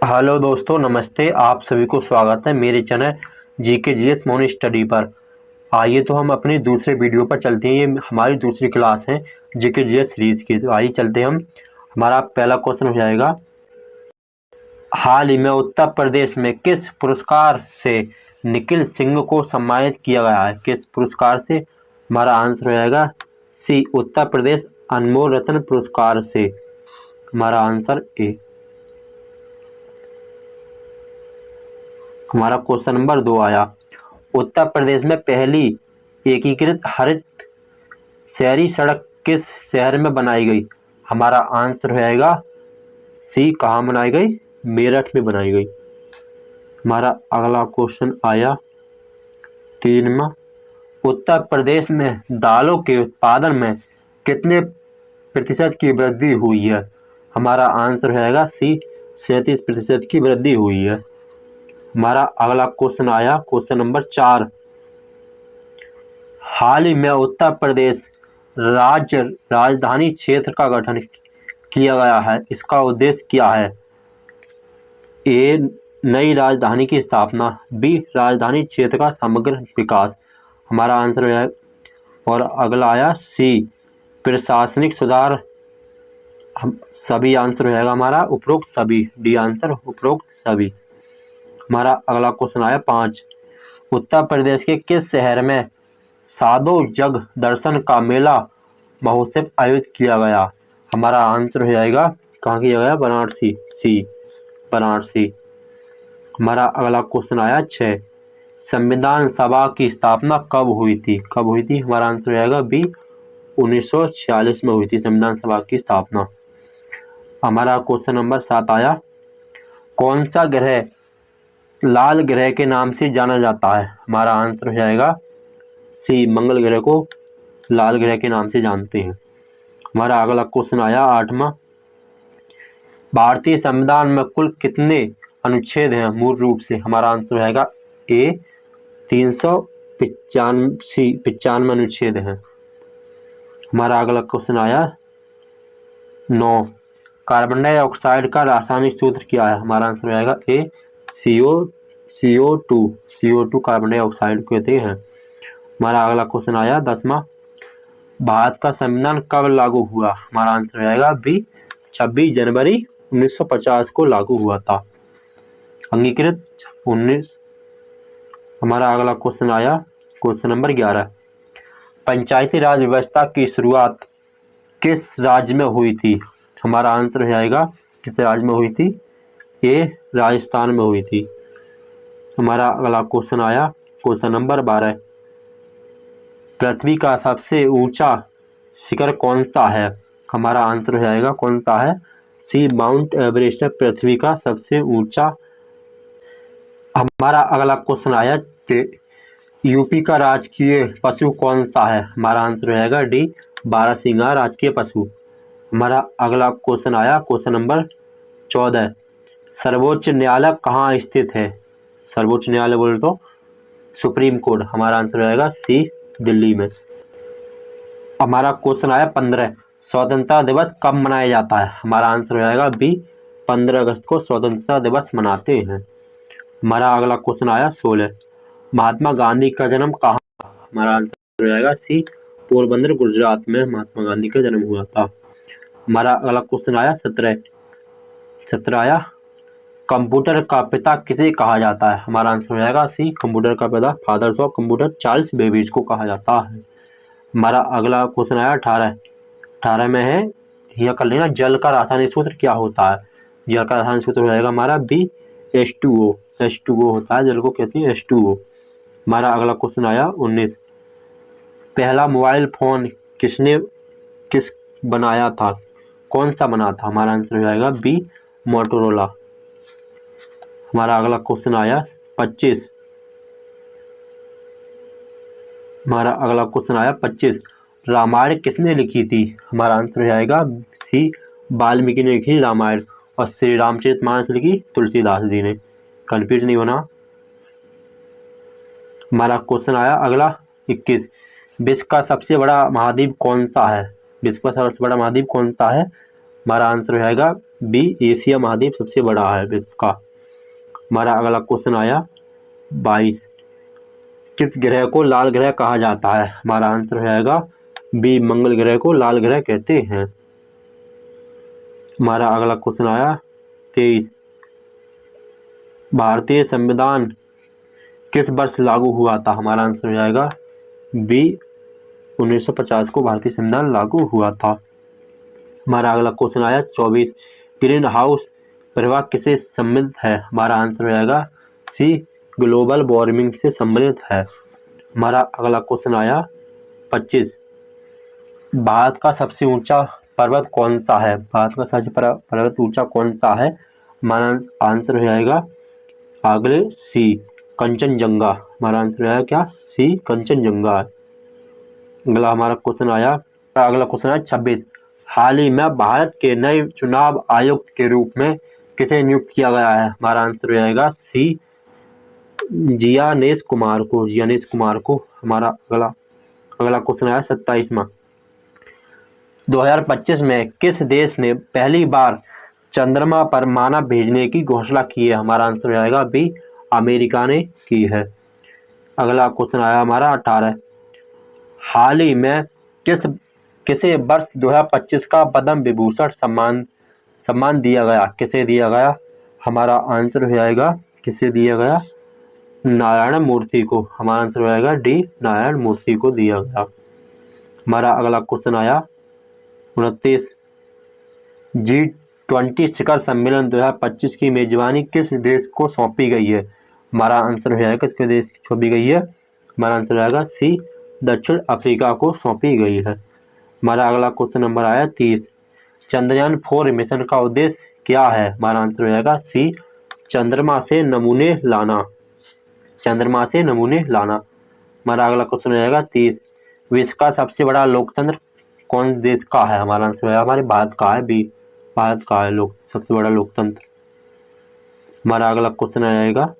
Hello दोस्तों, नमस्ते। आप सभी को स्वागत है मेरे channel GK GS morning study पर। आइए तो हम अपनी दूसरे वीडियो पर चलते हैं। ये हमारी दूसरी क्लास है जीके जीएस सीरीज की। तो आइए चलते हैं हम। हमारा पहला क्वेश्चन हो जाएगा, हाल ही में उत्तर प्रदेश में किस पुरस्कार से निखिल सिंह को सम्मानित किया गया है? किस पुरस्कार से? हमारा आंसर हो जाएगा सी, उत्तर प्रदेश अनमोल रत्न पुरस्कार से। हमारा आंसर ए। हमारा क्वेश्चन नंबर 2 आया, उत्तर प्रदेश में पहली एकीकृत हरित शहरी सड़क किस शहर में बनाई गई? हमारा आंसर हो जाएगा सी, कहाँ बनाई गई? मेरठ में बनाई गई। हमारा अगला क्वेश्चन आया 3वां, उत्तर प्रदेश में दालों के उत्पादन में कितने प्रतिशत की वृद्धि हुई है? हमारा आंसर हो जाएगा सी, 37% की वृद्धि हुई है। हमारा अगला क्वेश्चन आया क्वेश्चन नंबर 4, हाल ही में उत्तर प्रदेश राज्य राजधानी क्षेत्र का गठन किया गया है। इसका उद्देश्य क्या है? ए, नई राजधानी की स्थापना, बी, राजधानी क्षेत्र का समग्र विकास। हमारा आंसर है। और अगला आया सी, प्रशासनिक सुधार। हम सभी आंसर हो जाएगा हमारा उपरोक्त सभी, डी आंसर उपरोक्त सभी। हमारा अगला क्वेश्चन आया 5, उत्तर प्रदेश के किस शहर में साधो जग दर्शन का मेला महोत्सव आयोजित किया गया? हमारा आंसर हो जाएगा, कहाँ किया गया? वाराणसी, सी, वाराणसी। हमारा अगला क्वेश्चन आया 6, संविधान सभा की स्थापना कब हुई थी? कब हुई थी? हमारा आंसर हो जाएगा बी, 1946 में हुई थी संविधान सभा की स्थापना। हमारा क्वेश्चन नंबर 7 आया, कौन सा ग्रह लाल ग्रह के नाम से जाना जाता है? हमारा आंसर हो जाएगा सी, मंगल ग्रह को लाल ग्रह के नाम से जानते हैं। हमारा अगला क्वेश्चन आया 8वां, भारतीय संविधान में कुल कितने अनुच्छेद हैं मूल रूप से? हमारा आंसर हो जाएगा ए, 395 अनुच्छेद हैं। हमारा अगला क्वेश्चन आया 9, कार्बन डाइऑक्साइड का रासायनिक सूत्र क्या है? हमारा आंसर हो जाएगा ए, CO2 कार्बन डाइऑक्साइड कहते हैं। हमारा अगला क्वेश्चन आया 10वां, भारत का संविधान कब लागू हुआ? हमारा आंसर हो जाएगा बी, 26 जनवरी 1950 को लागू हुआ था, अंगीकृत 19। हमारा अगला क्वेश्चन आया क्वेश्चन नंबर 11, पंचायती राज व्यवस्था की शुरुआत किस राज्य में हुई थी? हमारा आंसर हो जाएगा किस राज्य में हुई थी? ए, राजस्थान में हुई थी। हमारा अगला क्वेश्चन आया क्वेश्चन नंबर 12, पृथ्वी का सबसे ऊंचा शिखर कौन सा है? हमारा आंसर हो जाएगा कौन सा है? सी, माउंट एवरेस्ट है पृथ्वी का सबसे ऊंचा। हमारा अगला क्वेश्चन आया, यूपी का राजकीय पशु कौन सा है? हमारा आंसर हो जाएगा डी, बारहसिंगा राजकीय पशु। हमारा अगला क्वेश्चन आया क्वेश्चन नंबर 14, सर्वोच्च न्यायालय कहाँ स्थित है? सर्वोच्च न्यायालय बोले तो सुप्रीम कोर्ट। हमारा आंसर हो जाएगा सी, दिल्ली में। हमारा क्वेश्चन आया 15, स्वतंत्रता दिवस कब मनाया जाता है? हमारा आंसर हो जाएगा बी, 15 अगस्त को स्वतंत्रता दिवस मनाते हैं। हमारा अगला क्वेश्चन आया 16, महात्मा गांधी का जन्म कहाँ? हमारा आंसर हो जाएगा सी, पोरबंदर गुजरात में महात्मा गांधी का जन्म हुआ था। हमारा अगला क्वेश्चन आया 17 आया, कंप्यूटर का पिता किसे कहा जाता है? हमारा आंसर हो जाएगा सी, कंप्यूटर का पिता, fathers of computer, Charles Babbage को कहा जाता है। हमारा अगला क्वेश्चन आया 18 में है, यह कर लेना, जल का रासायनिक सूत्र क्या होता है? जल का रासायनिक सूत्र हो जाएगा हमारा बी, H2O होता है, जल को कहते हैं H2O। हमारा अगला क्वेश्चन आया 19, पहला मोबाइल फोन किस बनाया था? कौन सा बना था? हमारा आंसर हो जाएगा बी, मोटोरोला। हमारा अगला क्वेश्चन आया 25, हमारा अगला क्वेश्चन आया 25, रामायण किसने लिखी थी? हमारा आंसर हो जाएगा सी, वाल्मीकि ने लिखी रामायण, और श्री रामचरितमानस लिखी तुलसीदास जी ने। कंफ्यूज नहीं होना। हमारा क्वेश्चन आया अगला 21, विश्व का सबसे बड़ा महाद्वीप कौन सा है? विश्व का सबसे बड़ा महाद्वीप कौन सा है? हमारा आंसर हो जाएगा बी एशिया महाद्वीप सबसे बड़ा है विश्व का। हमारा अगला क्वेश्चन आया 22, किस ग्रह को लाल ग्रह कहा जाता है? हमारा आंसर हो जाएगा बी मंगल ग्रह को लाल ग्रह कहते हैं। हमारा अगला क्वेश्चन आया 23, भारतीय संविधान किस वर्ष लागू हुआ था? हमारा आंसर हो जाएगा बी 1950 को भारतीय संविधान लागू हुआ था। हमारा अगला क्वेश्चन आया 24, ग्रीन हाउस प्रभाव किससे संबंधित है? हमारा आंसर हो जाएगा सी ग्लोबल वार्मिंग से संबंधित है। हमारा अगला क्वेश्चन आया 25, भारत का सबसे ऊंचा पर्वत कौन सा है? भारत का सबसे पर्वत ऊंचा कौन सा है? हमारा आंसर हो जाएगा अगले सी कंचनजंगा। हमारा आंसर हो जाएगा क्या? सी कंचनजंगा। अगला हमारा क्वेश्चन आया 26, हाल ही में भारत के नए चुनाव आयुक्त के रूप में किसे नियुक्त किया गया है? हमारा आंसर हो जाएगा सी जियानेश कुमार को। हमारा अगला क्वेश्चन आया 27वां, 2025 में किस देश ने पहली बार चंद्रमा पर मानव भेजने की घोषणा की है? हमारा आंसर हो जाएगा बी अमेरिका ने की है। अगला क्वेश्चन आया हमारा 18, हाल ही में किसे वर्ष 2025 का पद्म विभूषण सम्मान दिया गया? किसे दिया गया? हमारा आंसर हो जाएगा किसे दिया गया? नारायण मूर्ति को। हमारा आंसर हो जाएगा डी नारायण मूर्ति को दिया गया। हमारा अगला क्वेश्चन आया 29, G20 शिखर सम्मेलन 2025 की मेजबानी किस देश को सौंपी गई है? हमारा आंसर हो जाएगा किसके देश की सौंपी गई है? हमारा आंसर हो जाएगा सी दक्षिण अफ्रीका को सौंपी गई है। हमारा अगला क्वेश्चन नंबर आया 30, चंद्रयान 4 मिशन का उद्देश्य क्या है? हमारा आंसर हो जाएगा सी चंद्रमा से नमूने लाना। हमारा अगला क्वेश्चन हो जाएगा 30, विश्व का सबसे बड़ा लोकतंत्र कौन देश का है? हमारा आंसर है हमारे भारत का है, बी भारत का है सबसे बड़ा लोकतंत्र। हमारा अगला क्वेश्चन आ जाएगा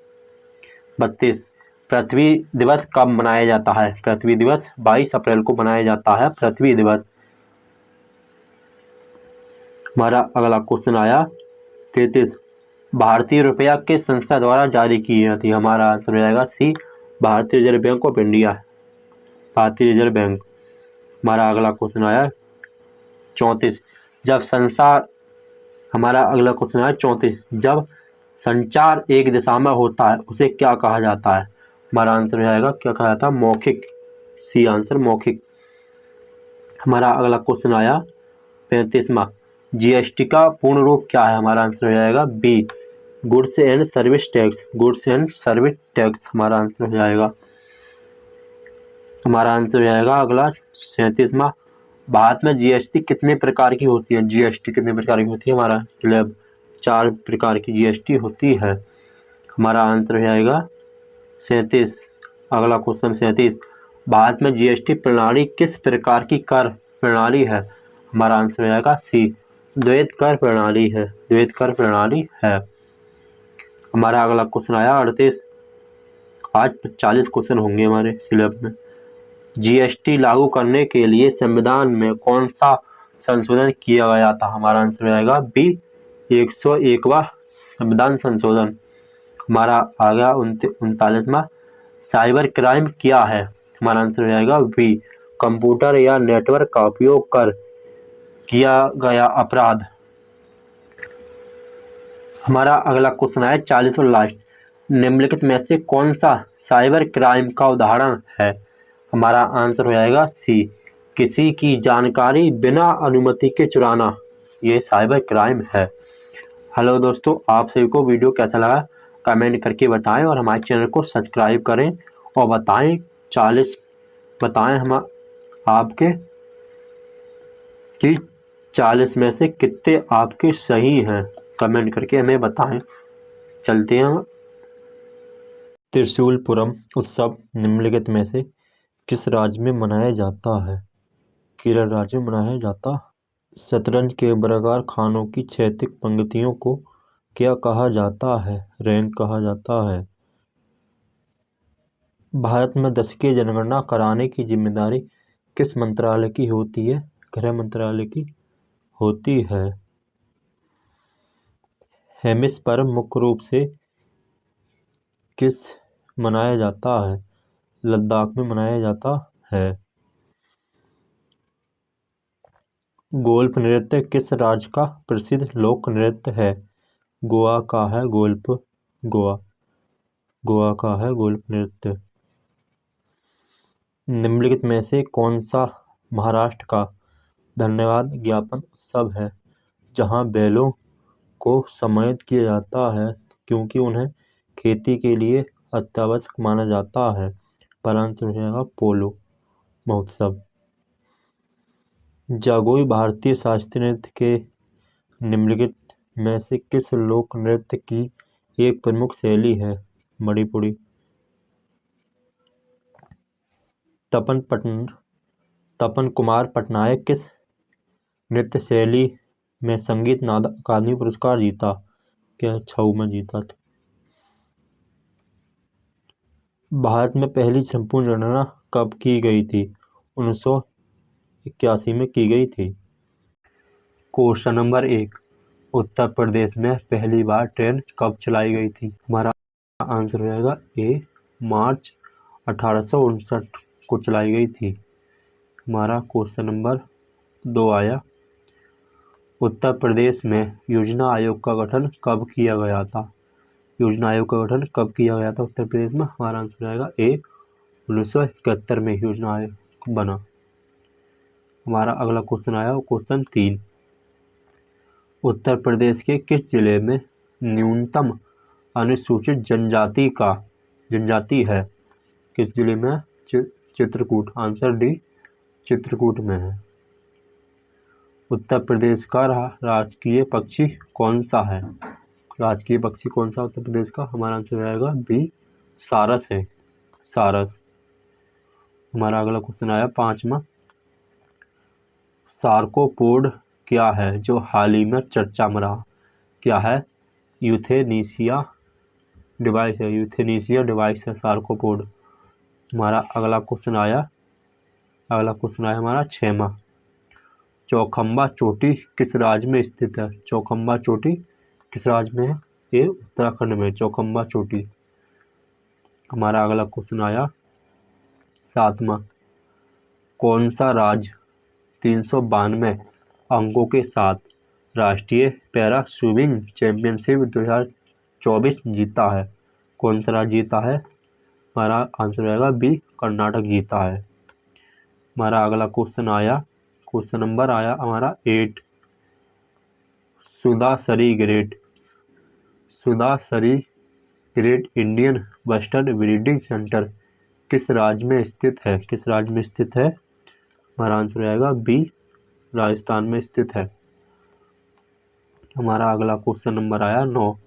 32, पृथ्वी दिवस कब मनाया जाता है? पृथ्वी दिवस 22 अप्रैल को मनाया जाता है पृथ्वी दिवस। हमारा अगला क्वेश्चन आया 33, भारतीय रुपया किस संस्था द्वारा जारी की जाती है? हमारा आंसर हो जाएगा सी भारतीय रिजर्व बैंक ऑफ इंडिया, भारतीय रिजर्व बैंक। हमारा अगला क्वेश्चन आया 34, हमारा अगला क्वेश्चन आया 34, जब संचार एक दिशा में होता है उसे क्या कहा जाता है? हमारा आंसर हो जाएगा क्या कहा जाता है? मौखिक। सी आंसर मौखिक। हमारा अगला क्वेश्चन आया 35वां, जीएसटी का पूर्ण रूप क्या है? हमारा आंसर हो जाएगा B goods and service tax. हमारा आंसर हो जाएगा अगला 37वां, भारत में जीएसटी कितने प्रकार की होती है? हमारा 4 प्रकार की जीएसटी होती है। हमारा आंसर हो जाएगा 37। अगला क्वेश्चन 37, भारत में जीएसटी प्रणाली किस प्रकार की कर प्रणाली है? हमारा आंसर हो जाएगा सी द्वैत कर प्रणाली है। हमारा अगला क्वेश्चन आया 38, आज 40 क्वेश्चन होंगे हमारे सिलेबस में। जीएसटी लागू करने के लिए संविधान में कौन सा संशोधन किया गया था? हमारा आंसर हो जाएगा बी 101वां संविधान संशोधन। हमारा आ गया 39वां, साइबर क्राइम क्या है? हमारा आंसर हो जाएगा बी कंप्यूटर या नेटवर्क का उपयोग कर किया गया अपराध। हमारा अगला क्वेश्चन है 40 और लास्ट, निम्नलिखित में से कौन सा साइबर क्राइम का उदाहरण है? हमारा आंसर हो जाएगा सी किसी की जानकारी बिना अनुमति के चुराना, ये साइबर क्राइम है। हेलो दोस्तों, आप सभी को वीडियो कैसा लगा कमेंट करके बताएं और हमारे चैनल को सब्सक्राइब करें और बताएं हम आपके कि 40 में से कितने आपके सही हैं, कमेंट करके हमें बताएं। चलते हैं। त्रिशूलपुरम उत्सव निम्नलिखित में से किस राज्य में मनाया जाता है? केरल राज्य में मनाया जाता। शतरंज के वर्गाकार खानों की क्षैतिज पंक्तियों को क्या कहा जाता है? रैंक कहा जाता है। भारत में दशकीय जनगणना कराने की जिम्मेदारी किस मंत्रालय की होती है? गृह मंत्रालय की होती है। हेमिस पर मुख्य रूप से किस मनाया जाता है? लद्दाख में मनाया जाता है। गोल्फ नृत्य किस राज्य का प्रसिद्ध लोक नृत्य है? गोवा का है गोल्फ गोवा गोवा का है गोल्फ नृत्य। निम्नलिखित में से कौन सा महाराष्ट्र का धन्यवाद ज्ञापन उत्सव है जहां बैलों को सम्मानित किया जाता है क्योंकि उन्हें खेती के लिए अत्यावश्यक माना जाता है? आंसर हो जाएगा पोलो महोत्सव। जागोई भारतीय शास्त्रीय नृत्य के निम्नलिखित में से किस लोक नृत्य की एक प्रमुख शैली है? मणिपुरी। तपन कुमार पटनायक किस नृत्य शैली में संगीत नाटक अकादमी पुरस्कार जीता? क्या छऊ में जीता था। भारत में पहली संपूर्ण जनगणना कब की गई थी? 1981 में की गई थी। क्वेश्चन नंबर 1, उत्तर प्रदेश में पहली बार ट्रेन कब चलाई गई थी? हमारा आंसर हो जाएगा ए, मार्च 1859 को चलाई गई थी। हमारा क्वेश्चन नंबर 2 आया, उत्तर प्रदेश में योजना आयोग का गठन कब किया गया था? योजना आयोग का गठन कब किया गया था उत्तर प्रदेश में? हमारा आंसर हो जाएगा ए, 1971 में योजना आयोग बना। हमारा अगला क्वेश्चन आया क्वेश्चन 3, उत्तर प्रदेश के किस जिले में न्यूनतम अनुसूचित जनजाति है? किस जिले में? चित्रकूट। आंसर डी, चित्रकूट में है। उत्तर प्रदेश का राजकीय पक्षी कौन सा है? राजकीय पक्षी कौन सा उत्तर प्रदेश का? हमारा आंसर रहेगा बी, सारस है, सारस। हमारा अगला क्वेश्चन आया 5वां, सार्कोपोड क्या है जो हाल ही में चर्चा में रहा? क्या है? यूथेनेसिया डिवाइस है सार्कोपोड। हमारा अगला क्वेश्चन आया हमारा 6वां, चौखंबा चोटी किस राज्य में स्थित है? चौखंबा चोटी किस राज्य में है? ये उत्तराखंड में चौखंबा चोटी। हमारा अगला क्वेश्चन आया 7वां, कौन सा राज्य 392 अंकों के साथ राष्ट्रीय पैरा स्विमिंग चैंपियनशिप 2024 जीता है? कौन सा राज्य जीता है? हमारा आंसर रहेगा बी, कर्नाटक जीता है। हमारा अगला क्वेश्चन नंबर आया हमारा 8, Sudhasari great Indian western breeding centre किस राज्य में स्थित है? किस राज्य में स्थित है? हमारा आंसर रहेगा बी, राजस्थान में स्थित है। हमारा अगला क्वेश्चन नंबर आया 9,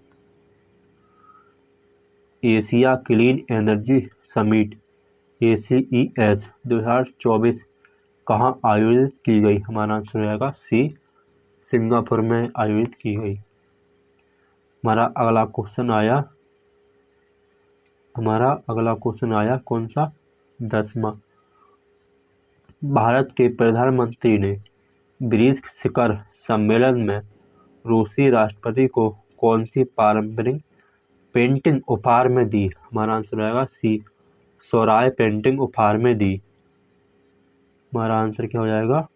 Asia clean energy summit ACES 2024 कहाँ आयोजित की गई? हमारा आंसर रहेगा सी, सिंगापुर में आयोजित की गई। हमारा अगला क्वेश्चन आया कौन सा? 10वां, भारत के प्रधानमंत्री ने ब्रिक्स शिखर सम्मेलन में रूसी राष्ट्रपति को कौन सी पारंपरिक पेंटिंग उपहार में दी? हमारा आंसर रहेगा सी, सोराय पेंटिंग उपहार में दी। हमारा आंसर क्या हो जाएगा?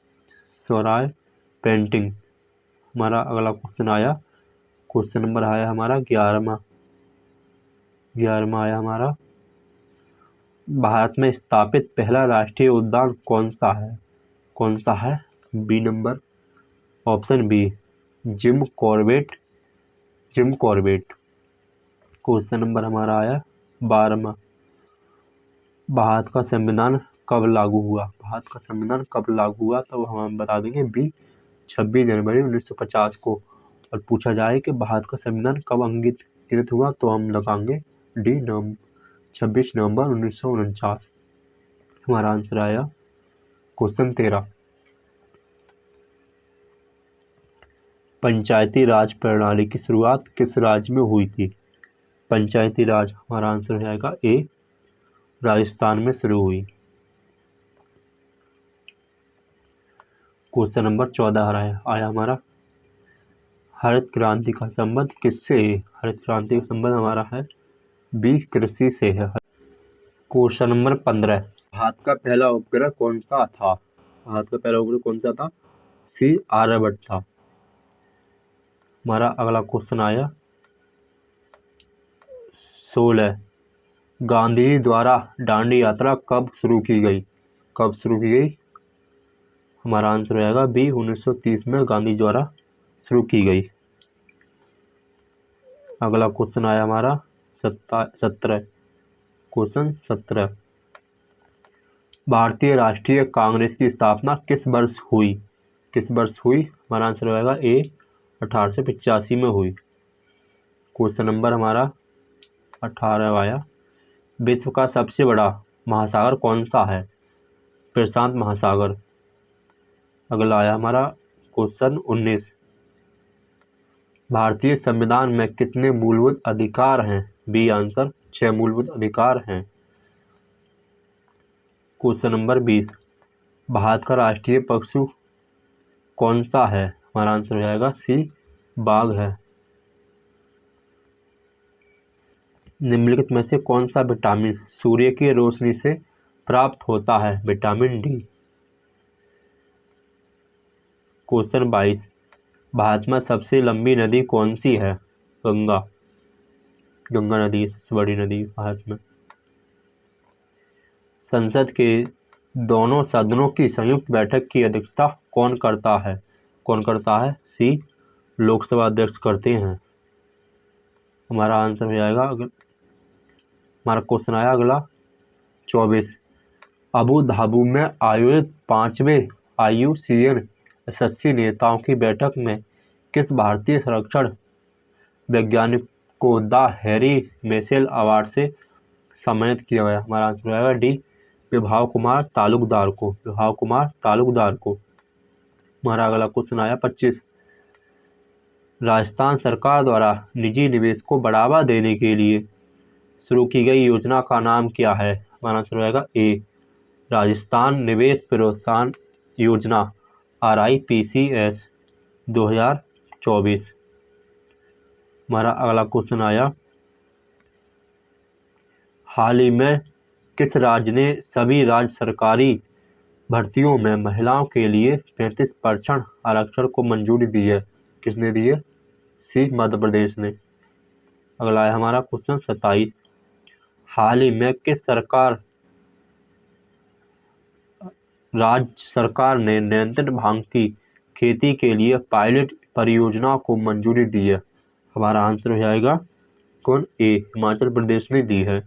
सोराय पेंटिंग। हमारा अगला क्वेश्चन नंबर आया हमारा 11वां आया हमारा, भारत में स्थापित पहला राष्ट्रीय उद्यान कौन सा है? B number, option B, Jim Corbett. Question number हमारा आया 12वां, भारत का संविधान कब लागू हुआ? तो हम बता देंगे बी, 26 जनवरी 1950 को। और पूछा जाए कि भारत का संविधान कब अंगीकृत हुआ तो हम लगाएंगे डी, 26 नवंबर 1949। हमारा आंसर आया क्वेश्चन 13, पंचायती राज प्रणाली की शुरुआत किस राज्य में हुई थी? पंचायती राज, हमारा आंसर हो जाएगा ए, राजस्थान में शुरू हुई। क्वेश्चन नंबर 14 आया हमारा, हरित क्रांति का संबंध किससे है? हरित क्रांति का संबंध हमारा है बी कृषि से है। क्वेश्चन नंबर 15, भारत का पहला उपग्रह कौन सा था? भारत का पहला उपग्रह कौन सा था? सी आर्यभट्ट था। हमारा अगला क्वेश्चन आया 16, गांधी जी द्वारा दांडी यात्रा कब शुरू की गई? कब शुरू की गई? हमारा आंसर हो जाएगा बी 1930 में गांधी द्वारा शुरू की गई। अगला क्वेश्चन आया हमारा 17, क्वेश्चन 17, भारतीय राष्ट्रीय कांग्रेस की स्थापना किस वर्ष हुई? किस वर्ष हुई? हमारा आंसर हो जाएगा ए 1885 में हुई। क्वेश्चन नंबर हमारा 18 आया, विश्व का सबसे बड़ा महासागर कौन सा है? प्रशांत महासागर। अगला आया हमारा क्वेश्चन 19, भारतीय संविधान में कितने मूलभूत अधिकार हैं? बी आंसर 6 मूलभूत अधिकार हैं। क्वेश्चन नंबर 20, भारत का राष्ट्रीय पशु कौन सा है? हमारा आंसर हो जाएगा सी बाघ है। निम्नलिखित में से कौन सा विटामिन सूर्य की रोशनी से प्राप्त होता है? Vitamin D. क्वेश्चन 22, भारत में सबसे लंबी नदी कौन सी है? गंगा। गंगा नदी सबसे बड़ी नदी भारत में। संसद के दोनों सदनों की संयुक्त बैठक की अध्यक्षता कौन करता है? कौन करता है? सी लोकसभा अध्यक्ष करते हैं। हमारा आंसर हो जाएगा हमारा क्वेश्चन आया अगला 24, अबू धाबी में आयोजित 5वें IUCN यशस्वी नेताओं की बैठक में किस भारतीय संरक्षण वैज्ञानिक को द हैरी मेसेल अवार्ड से सम्मानित किया गया? हमारा आंसर हो जाएगा डी विभाव कुमार तालुकदार को। विभाव कुमार तालुकदार को। हमारा अगला क्वेश्चन आया 25, राजस्थान सरकार द्वारा निजी निवेश को बढ़ावा देने के लिए शुरू की गई योजना का नाम क्या है? हमारा आंसर हो जाएगा ए राजस्थान निवेश प्रोत्साहन योजना RIPCS 2024। हमारा अगला क्वेश्चन आया, हाल ही में किस राज्य ने सभी राज्य सरकारी भर्तियों में महिलाओं के लिए 35% आरक्षण को मंजूरी दी है? किसने दी है? सी मध्य प्रदेश ने। अगला है हमारा क्वेश्चन 27, हाल ही में किस राज्य सरकार ने नियंत्रित भांग की खेती के लिए पायलट परियोजना को मंजूरी दी है? हमारा आंसर हो जाएगा कौन? ए हिमाचल प्रदेश ने दी है।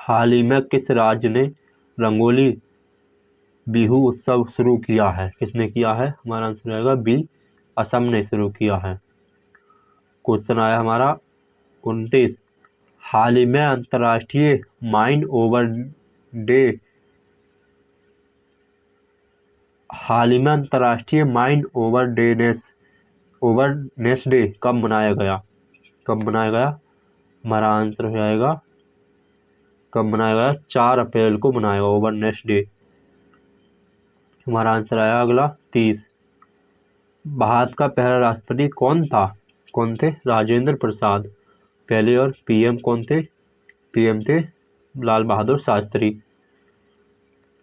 हाल ही में किस राज्य ने रंगोली बिहू उत्सव शुरू किया है? किसने किया है? हमारा आंसर हो जाएगा बी असम ने शुरू किया है। क्वेश्चन आया हमारा 29, हाल ही में अंतर्राष्ट्रीय माइन ओवरनेस डे कब मनाया गया? कब मनाया गया? हमारा आंसर हो जाएगा कब मनाया गया? 4 अप्रैल को मनाया गया ओवरनेस डे। हमारा आंसर आया अगला 30, भारत का पहला राष्ट्रपति कौन था? कौन थे? राजेंद्र प्रसाद पहले। और PM कौन थे? PM थे लाल बहादुर शास्त्री।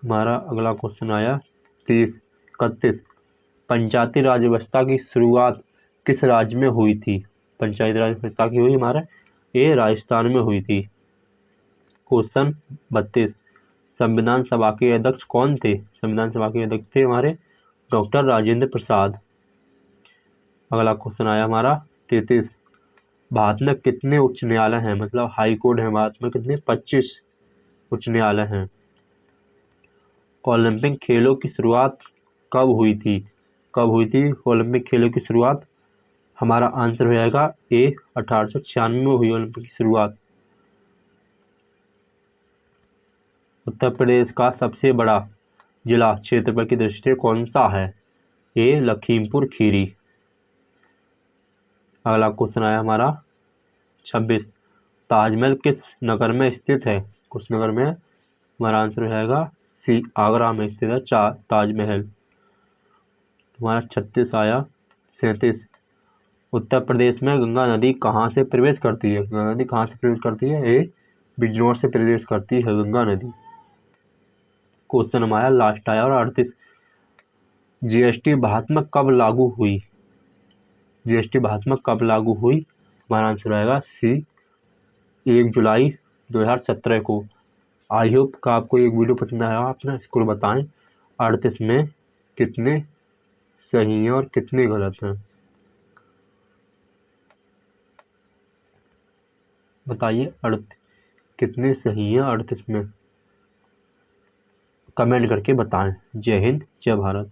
हमारा अगला क्वेश्चन आया 31, पंचायती राज व्यवस्था की शुरुआत किस राज्य में हुई थी? पंचायती राज व्यवस्था की हुई हमारा ए राजस्थान में हुई थी। क्वेश्चन 32, संविधान सभा के अध्यक्ष कौन थे? संविधान सभा के अध्यक्ष थे हमारे डॉक्टर राजेंद्र प्रसाद। अगला क्वेश्चन आया हमारा 33, भारत में कितने उच्च न्यायालय हैं? मतलब हाई कोर्ट है भारत में कितने? 25 उच्च न्यायालय हैं। ओलंपिक खेलों की शुरुआत कब हुई थी? कब हुई थी ओलंपिक खेलों की शुरुआत? हमारा आंसर हो जाएगा ए 1896 में हुई ओलंपिक की शुरुआत। उत्तर प्रदेश का सबसे बड़ा जिला क्षेत्रफल की दृष्टि से कौन सा है? ए लखीमपुर खीरी। अगला क्वेश्चन आया हमारा 26, ताजमहल किस नगर में स्थित है? किस नगर में? हमारा आंसर हो जाएगा सी आगरा में स्थित है ताजमहल। हमारा 36 आया 37, उत्तर प्रदेश में गंगा नदी कहाँ से प्रवेश करती है? गंगा नदी कहाँ से प्रवेश करती है? ए, बिजनौर से प्रवेश करती है गंगा नदी। क्वेश्चन हमारा लास्ट आया और 38, जीएसटी भारत में कब लागू हुई? जीएसटी भारत में कब लागू हुई? हमारा आंसर आएगा सी, 1 जुलाई 2017 को। आई होप का आपको एक वीडियो पसंद आया, आप ना इसको बताएं 38 में कितने सही हैं और कितने गलत हैं, बताइए। कितने सही हैं 38 में, कमेंट करके बताएं। जय हिंद, जय भारत।